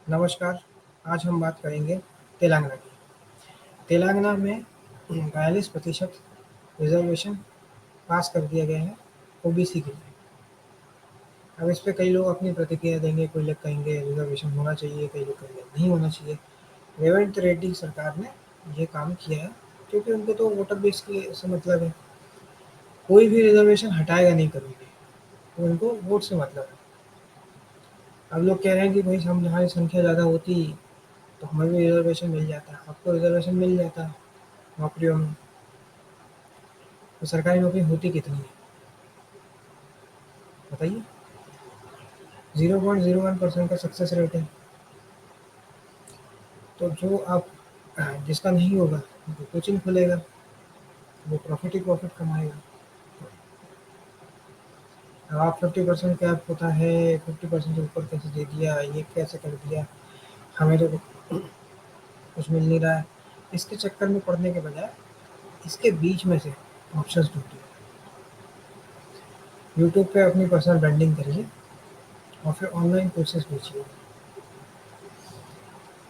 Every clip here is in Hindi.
नमस्कार, आज हम बात करेंगे तेलंगाना की। तेलंगाना में 42% रिज़र्वेशन पास कर दिया गया है ओबीसी के लिए। अब इस पे कई लोग अपनी प्रतिक्रिया देंगे, कोई लोग कहेंगे रिज़र्वेशन होना चाहिए, कई लोग कहेंगे नहीं होना चाहिए। रेवंत रेड्डी सरकार ने ये काम किया है क्योंकि उनको तो वोटर बेस के से मतलब है। कोई भी रिज़र्वेशन हटाएगा नहीं कभी भी, तो उनको वोट से मतलब है। अब लोग कह रहे हैं कि भाई हम हमारी संख्या ज़्यादा होती तो हमें भी रिज़र्वेशन मिल जाता, आपको रिज़र्वेशन मिल जाता नौकरियों में। तो सरकारी नौकरी होती कितनी है बताइए? 0.01% का सक्सेस रेट है। तो जो आप जिसका नहीं होगा वो कोचिंग खोलेगा, वो प्रॉफिट ही प्रॉफिट कमाएगा। अब आप 50% कैप होता है, 50% से ऊपर कैसे दे दिया, ये कैसे कर दिया, हमें तो कुछ मिल नहीं रहा है। इसके चक्कर में पड़ने के बजाय इसके बीच में से ऑप्शंस ढूंढिए। यूट्यूब पे अपनी पर्सनल ब्रांडिंग करिए और फिर ऑनलाइन कोर्सेज बेचिए,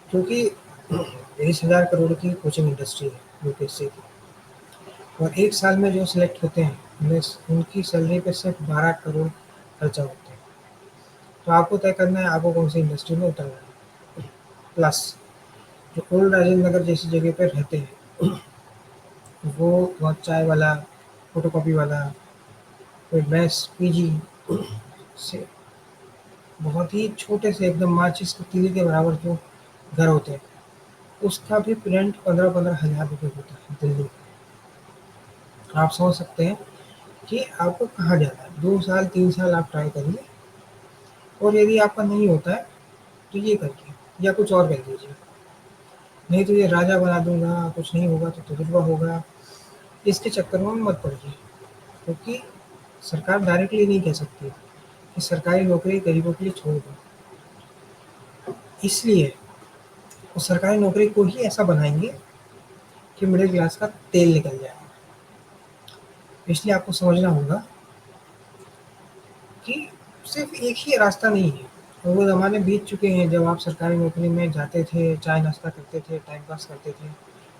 क्योंकि 20,000 करोड़ की कोचिंग इंडस्ट्री है यूपीएससी की, और एक साल में जो सिलेक्ट होते हैं उन्हें उनकी सैलरी पे सिर्फ 12 करोड़ खर्चा होते हैं। तो आपको तय करना है आपको कौन सी इंडस्ट्री में उतरना है। प्लस जो ओल्ड राजेंद्र नगर जैसी जगह पर रहते हैं वो बहुत चाय वाला, फोटोकॉपी वाला, कोई मैथ्स पीजी से बहुत ही छोटे से एकदम माचिस की तीली के बराबर जो घर होते हैं, उसका भी रेंट 15-15 हज़ार रुपये होता है दिल्ली में। आप समझ सकते हैं कि आपको कहाँ जाना है। 2 साल 3 साल आप ट्राई करिए, और यदि आपका नहीं होता है तो ये करिए या कुछ और कर दीजिए। नहीं तो ये राजा बना दूंगा, कुछ नहीं होगा तो तजुर्बा होगा, इसके चक्कर में मत पड़िए। क्योंकि सरकार डायरेक्टली नहीं कह सकती कि सरकारी नौकरी गरीबों के लिए छोड़ दो। इसलिए वो सरकारी नौकरी को ही ऐसा बनाएंगे कि मिडिल क्लास का तेल निकल जाए। इसलिए आपको समझना होगा कि सिर्फ एक ही रास्ता नहीं है। और वो ज़माने बीत चुके हैं जब आप सरकारी नौकरी में जाते थे, चाय नाश्ता करते थे, टाइम पास करते थे,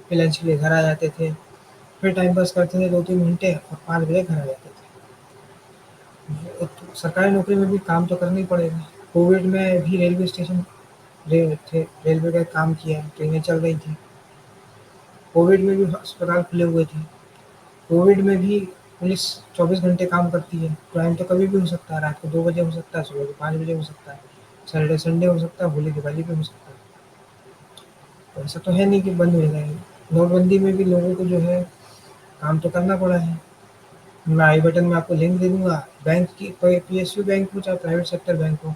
फिर लंच के लिए घर आ जाते थे, फिर टाइम पास करते थे 2-3 घंटे और 5 बजे घर आ जाते थे। तो सरकारी नौकरी में भी काम तो करना ही पड़ेगा। कोविड में भी रेलवे स्टेशन थे, रेलवे का काम किया, ट्रेनें चल रही थी। कोविड में भी अस्पताल खुले हुए थे। कोविड में भी पुलिस 24 घंटे काम करती है। क्राइम तो कभी भी हो सकता है, रात को 2 बजे हो सकता है, सुबह के 5 बजे हो सकता है, सैटरडे संडे हो सकता है, होली दिवाली पे हो सकता है। तो ऐसा तो है नहीं कि बंद हो जाएगा। नोटबंदी में भी लोगों को जो है काम तो करना पड़ा है। मैं आई बटन में आपको लिंक दे दूंगा। बैंक की पीएसयू बैंक हो चाहे प्राइवेट सेक्टर बैंक हो,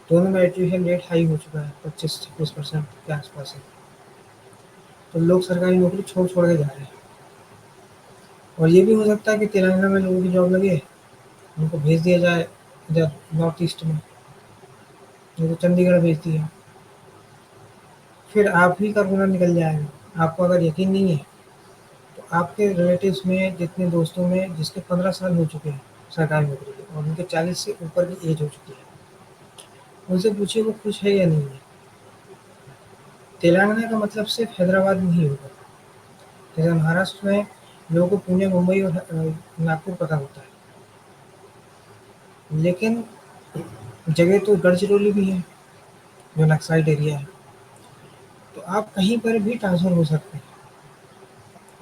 दोनों में एट्रिशन रेट हाई हो चुका है, 25-26% के आसपास है। तो लोग सरकारी नौकरी छोड़ छोड़ के जा रहे हैं। और ये भी हो सकता है कि तेलंगाना में लोगों की जॉब लगे, उनको भेज दिया जाए इधर नॉर्थ ईस्ट में, नहीं तो चंडीगढ़ भेज दिया, फिर आप ही का रोना निकल जाएगा। आपको अगर यकीन नहीं है तो आपके रिलेटिव्स में जितने दोस्तों में जिसके 15 साल हो चुके हैं सरकारी नौकरी के और उनके 40 से ऊपर की एज हो चुकी है, उनसे पूछिए वो खुश है या नहीं है। तेलंगाना का मतलब सिर्फ हैदराबाद नहीं होगा। जैसे महाराष्ट्र में लोगों को पुणे, मुंबई और नागपुर पता होता है, लेकिन जगह तो गढ़चिरौली भी है जो नक्साइड एरिया है। तो आप कहीं पर भी ट्रांसफ़र हो सकते हैं,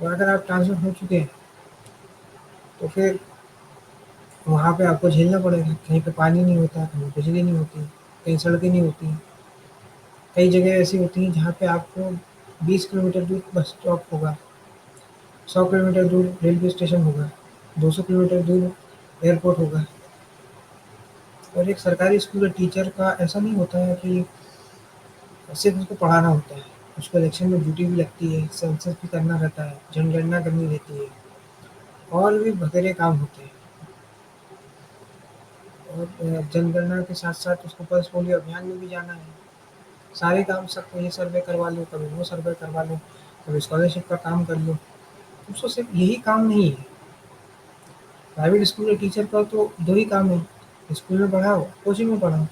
और अगर आप ट्रांसफ़र हो चुके हैं तो फिर वहाँ पे आपको झेलना पड़ेगा। कहीं पे पानी नहीं होता, कहीं बिजली नहीं होती, कहीं सड़कें नहीं होती। कई जगह ऐसी होती हैं जहाँ पे आपको 20 किलोमीटर दूर बस स्टॉप होगा, 100 किलोमीटर दूर रेलवे स्टेशन होगा, 200 किलोमीटर दूर एयरपोर्ट होगा। और एक सरकारी स्कूल के टीचर का ऐसा नहीं होता है कि सिर्फ उसको पढ़ाना होता है। उसको इलेक्शन में ड्यूटी भी लगती है, सेंसस भी करना रहता है, जनगणना करनी रहती है, और भी बथेरे काम होते हैं। और जनगणना के साथ-साथ उसको पल्स पोलियो अभियान में भी जाना है। सारे काम, सब ये सर्वे करवा लो, कभी वो सर्वे करवा लो, कभी स्कॉलरशिप का काम कर लो। उसको सिर्फ यही काम नहीं है। प्राइवेट स्कूल के टीचर का तो 2 ही काम है, स्कूल में पढ़ाओ, कोचिंग में पढ़ाओ।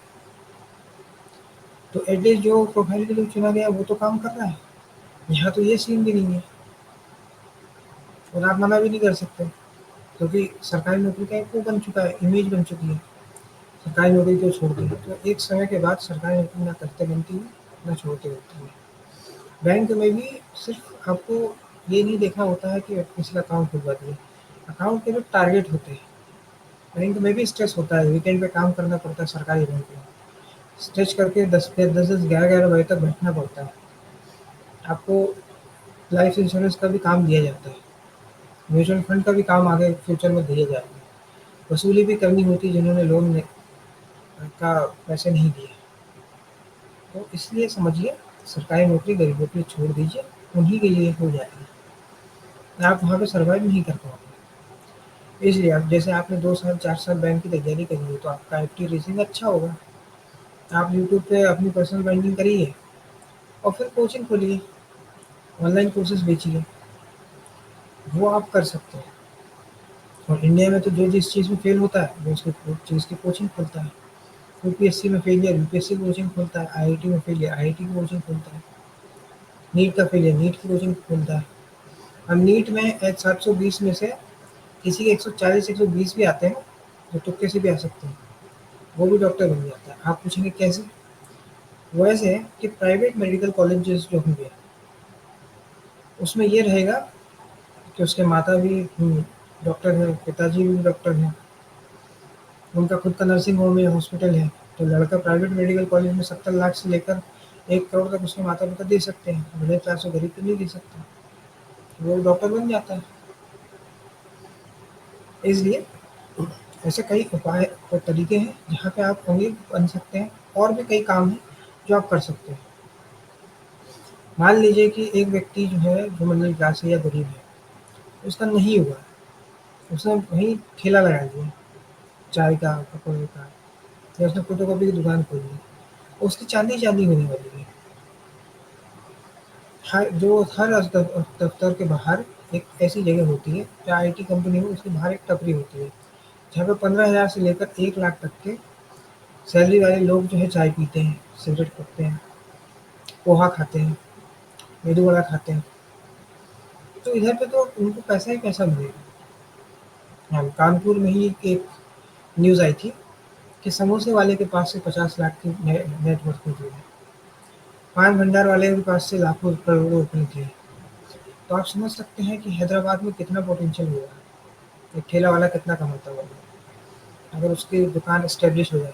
तो एटलीस्ट जो प्रोफाइल के लिए चुना गया वो तो काम कर रहा है। यहाँ तो ये सीन भी नहीं है और आप मना भी नहीं कर सकते क्योंकि सरकारी नौकरी का एक वो बन चुका है, इमेज बन चुकी है। सरकारी नौकरी क्यों छोड़ दी? तो एक समय के बाद सरकारी नौकरी ना करते बनती है, ना छोड़ते बनती है। बैंक में भी सिर्फ आपको ये नहीं देखना होता है कि किसी का अकाउंट खुलवा दिए। अकाउंट के जो टारगेट होते हैं, बैंक में भी स्ट्रेस होता है, वीकेंड पे काम करना पड़ता है सरकारी बैंक में। स्ट्रेच करके 10-10, 11-11 बजे तक बैठना पड़ता है। आपको लाइफ इंश्योरेंस का भी काम दिया जाता है। म्यूचुअल फंड का भी काम आगे फ्यूचर में दिया जाएगा। वसूली भी करनी होती है जिन्होंने का पैसे नहीं दिए। तो इसलिए समझिए सरकारी नौकरी गरीबों के लिए छोड़ दीजिए, उन्हीं के लिए हो जाएगी। आप वहाँ पे सर्वाइव नहीं कर पाओगे। इसलिए आप जैसे आपने 2 साल 4 साल बैंक की तैयारी करी है तो आपका आईटी रेज़िंग अच्छा होगा। आप यूट्यूब पे अपनी पर्सनल ब्रांडिंग करिए और फिर कोचिंग खोलिए, ऑनलाइन कोर्सेज़ बेचिए, वो आप कर सकते हैं। और इंडिया में तो जो जिस चीज़ में फ़ेल होता है वो उसकी वो चीज़ की कोचिंग खोलता है। यूपीएससी में फेलियर यूपीएससी की कोचिंग खोलता है, आईआईटी में फेलियर आईआईटी की कोचिंग खोलता है, नीट का फेलियर नीट की कोचिंग खोलता है। अब नीट में 720 में से किसी के 140 120 भी आते हैं, जो तुक्के से भी आ सकते हैं, वो भी डॉक्टर बन जाता है। आप पूछेंगे कैसे? वो ऐसे है कि प्राइवेट मेडिकल कॉलेजेस जो होंगे उसमें ये रहेगा कि उसके माता भी डॉक्टर हैं, पिताजी भी डॉक्टर हैं, उनका खुद का नर्सिंग होम या हॉस्पिटल है। तो लड़का प्राइवेट मेडिकल कॉलेज में 70 लाख से लेकर 1 करोड़ तक उसके माता पिता दे सकते हैं, मिडिल क्लास और गरीब तो नहीं दे सकते। वो डॉक्टर बन जाता है। इसलिए ऐसे कई उपाय और तरीके हैं जहाँ पे आप अमीर बन सकते हैं, और भी कई काम हैं जो आप कर सकते हैं। मान लीजिए कि एक व्यक्ति जो है जो मिडिल क्लास है या गरीब है, उसका नहीं हुआ, उसने वहीं ठेला लगा दिया चाय का, पकौड़े का, या उसने फोटोकॉपी की दुकान खोल ली, उसकी चांदी चांदी होने वाली है। हर दफ्तर के बाहर एक ऐसी जगह होती है, चाहे आईटी कंपनी हो, उसके बाहर एक टपरी होती है जहाँ पे 15,000 से लेकर 1 लाख तक के सैलरी वाले लोग जो है चाय पीते हैं, सिगरेट पीते हैं, पोहा खाते हैं, मेदू वड़ा खाते हैं। तो इधर पे तो उनको पैसा ही पैसा मिलेगा। हाँ, कानपुर में ही एक न्यूज़ आई थी कि समोसे वाले के पास से 50 लाख की नेटवर्थ निकली है, पान भंडार वाले के पास से लाखों करोड़ों रुपए निकले। तो आप समझ सकते हैं कि हैदराबाद में कितना पोटेंशियल होगा, एक ठेला वाला कितना कमाता होगा अगर उसकी दुकान एस्टेब्लिश हो जाए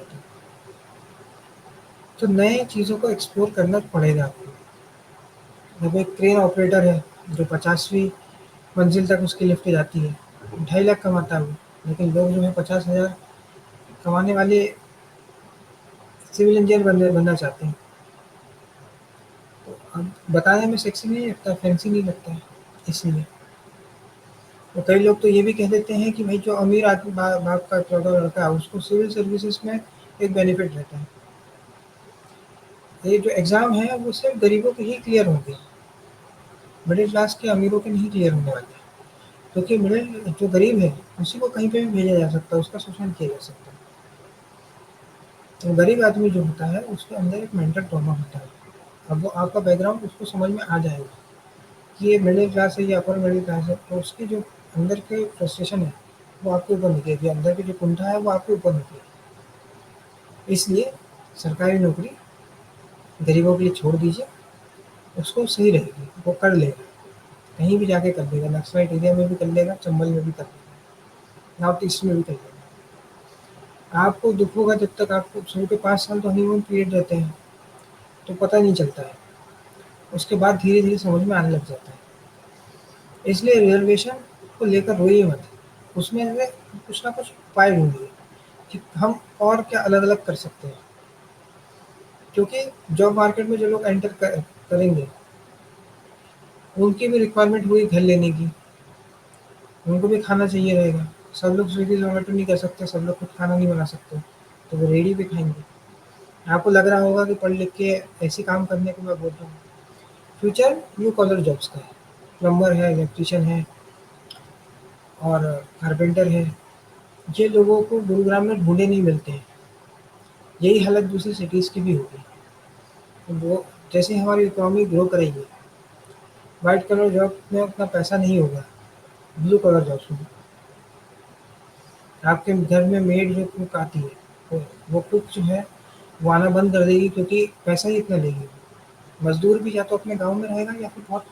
तो नए चीज़ों को एक्सप्लोर करना पड़ेगा आपको। जब एक क्रेन ऑपरेटर है जो 50वीं मंजिल तक उसकी लिफ्ट जाती है, 2.5 लाख कमाता है वो, लेकिन लोग जो है 50,000 कमाने वाले सिविल इंजीनियर बनना चाहते हैं। तो अब बताने में सेक्सी नहीं लगता, फैंसी नहीं लगता है, इसीलिए। तो कई लोग तो ये भी कह देते हैं कि भाई जो अमीर आदमी बाप का इकलौता लड़का है उसको सिविल सर्विसेज में एक बेनिफिट रहता है। ये जो एग्ज़ाम है वो सिर्फ गरीबों के ही क्लियर होंगे, मिडिल क्लास के अमीरों के नहीं क्लियर होने वाले। क्योंकि मिडिल जो गरीब है उसी को कहीं पे भी भेजा जा सकता है, उसका शोषण किया जा सकता है। तो गरीब आदमी जो होता है उसके अंदर एक मेंटल ट्रॉमा होता है। अब वो आपका बैकग्राउंड उसको समझ में आ जाएगा कि ये मिडिल क्लास है या अपर मिडिल क्लास है, तो उसकी जो अंदर के फ्रस्ट्रेशन है वो आपके ऊपर निकलेगी, अंदर की जो कुंठा है वो आपके ऊपर निकलेगी। इसलिए सरकारी नौकरी गरीबों के लिए छोड़ दीजिए, उसको सही रहेगी, वो कर लेगा, कहीं भी जाके कर लेगा, नक्सलाइट एरिया में भी कर लेगा, चंबल में भी कर लेगा, नॉर्थ ईस्ट में भी कर लेगा। आपको दुख होगा जब तक आपको शुरू के 5 साल तो हनीमून पीरियड रहते हैं, तो पता नहीं चलता है, उसके बाद धीरे धीरे समझ में आने लग जाता है। इसलिए रिजर्वेशन को लेकर रोइए मत, उसमें से कुछ ना कुछ उपाय ढूंढिए कि हम और क्या अलग अलग कर सकते हैं। क्योंकि जॉब मार्केट में जो लोग करेंगे उनकी भी रिक्वायरमेंट हुई घर लेने की, उनको भी खाना चाहिए रहेगा। सब लोग स्विगी जोमेटो नहीं कर सकते, सब लोग खुद खाना नहीं बना सकते, तो वो रेडी पे खाएंगे। आपको लग रहा होगा कि पढ़ लिख के ऐसे काम करने को मैं बोल रहा हूँ, फ्यूचर ब्लू कॉलर जॉब्स का है, प्लम्बर है, इलेक्ट्रिशियन है और कारपेंटर है। ये लोगों को गुरुग्राम में ढूंढे नहीं मिलते हैं। यही हालत दूसरी सिटीज़ की भी होगी। तो वो जैसे हमारी इकोनॉमी ग्रो करेगी, व्हाइट कलर जॉब में उतना पैसा नहीं होगा, ब्लू कलर जॉब्स में। आपके घर में मेड जो कुक आती है, वो कुक जो है वो आना बंद कर देगी, क्योंकि पैसा ही इतना लेगी। मज़दूर भी या तो अपने गाँव में रहेगा या फिर बहुत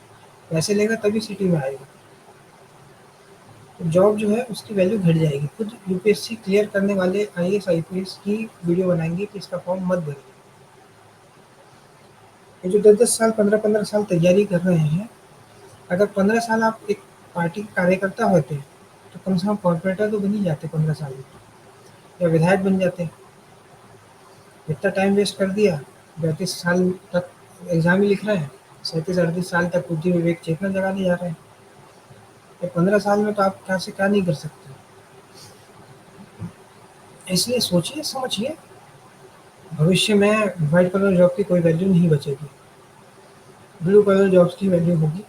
पैसे लेगा तभी सिटी में आएगा। तो जॉब जो है उसकी वैल्यू घट जाएगी। खुद यूपीएससी क्लियर करने वाले आईएएस, आईपीएस की वीडियो बनाएँगे कि इसका फॉर्म मत भरिए। ये जो 10-10 साल, 15-15 साल तैयारी कर रहे हैं, अगर 15 साल आप एक पार्टी के कार्यकर्ता होते, तो कम से कम कॉर्पोरेटर तो बन ही जाते 15 साल में, या विधायक बन जाते। इतना टाइम वेस्ट कर दिया, 35 साल तक एग्ज़ाम ही लिख रहे हैं, 37-38 साल तक बुद्धि विवेक चेतना जगाने जा रहे हैं। ये 15 साल में तो आप क्या से क्या नहीं कर सकते। इसलिए सोचिए, समझिए, भविष्य में व्हाइट कलर जॉब की कोई वैल्यू नहीं बचेगी, ब्लू कलर जॉब्स की वैल्यू होगी।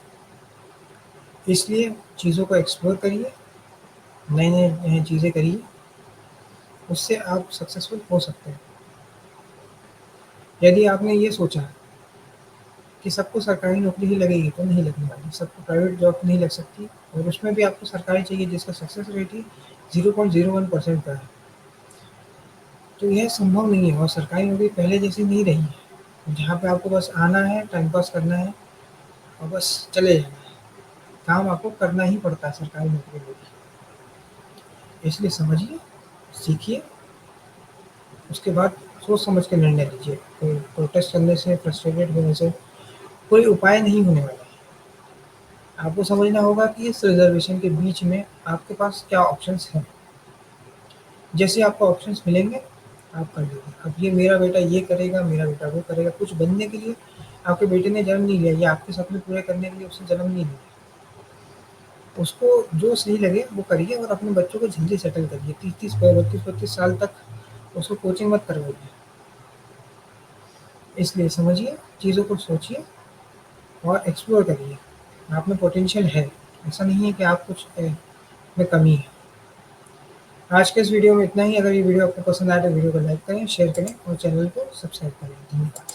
इसलिए चीज़ों को एक्सप्लोर करिए, नई-नई चीज़ें करिए, उससे आप सक्सेसफुल हो सकते हैं। यदि आपने ये सोचा कि सबको सरकारी नौकरी ही लगेगी, तो नहीं लगने वाली, सबको प्राइवेट जॉब नहीं लग सकती, और उसमें भी आपको सरकारी चाहिए जिसका सक्सेस रेट ही 0.01% का है। तो यह संभव नहीं है, और सरकारी नौकरी पहले जैसी नहीं रही है, जहाँ पे आपको बस आना है, टाइम पास करना है और बस चले जाना है। काम आपको करना ही पड़ता है सरकारी नौकरी में भी। इसलिए समझिए, सीखिए, उसके बाद सोच समझ के निर्णय लीजिए। कोई प्रोटेस्ट करने से, फ्रस्ट्रेटेड होने से कोई उपाय नहीं होने वाला है। आपको समझना होगा कि इस रिज़र्वेशन के बीच में आपके पास क्या ऑप्शंस हैं। जैसे आपको ऑप्शंस मिलेंगे, आप कर लीजिए। अब ये मेरा बेटा ये करेगा, मेरा बेटा वो करेगा, कुछ बनने के लिए आपके बेटे ने जन्म नहीं लिया, या आपके सपने पूरे करने के लिए उसने जन्म नहीं लिया। उसको जो सही लगे वो करिए, और अपने बच्चों को जल्दी सेटल करिए। 30-30 32-32 साल तक उसको कोचिंग मत करवाइए। इसलिए समझिए, चीज़ों को सोचिए और एक्सप्लोर करिए। आप में पोटेंशियल है, ऐसा नहीं है कि आप कुछ में कमी है। आज के इस वीडियो में इतना ही। अगर ये वीडियो आपको पसंद आए तो वीडियो को लाइक करें, शेयर करें और चैनल को सब्सक्राइब करें। धन्यवाद।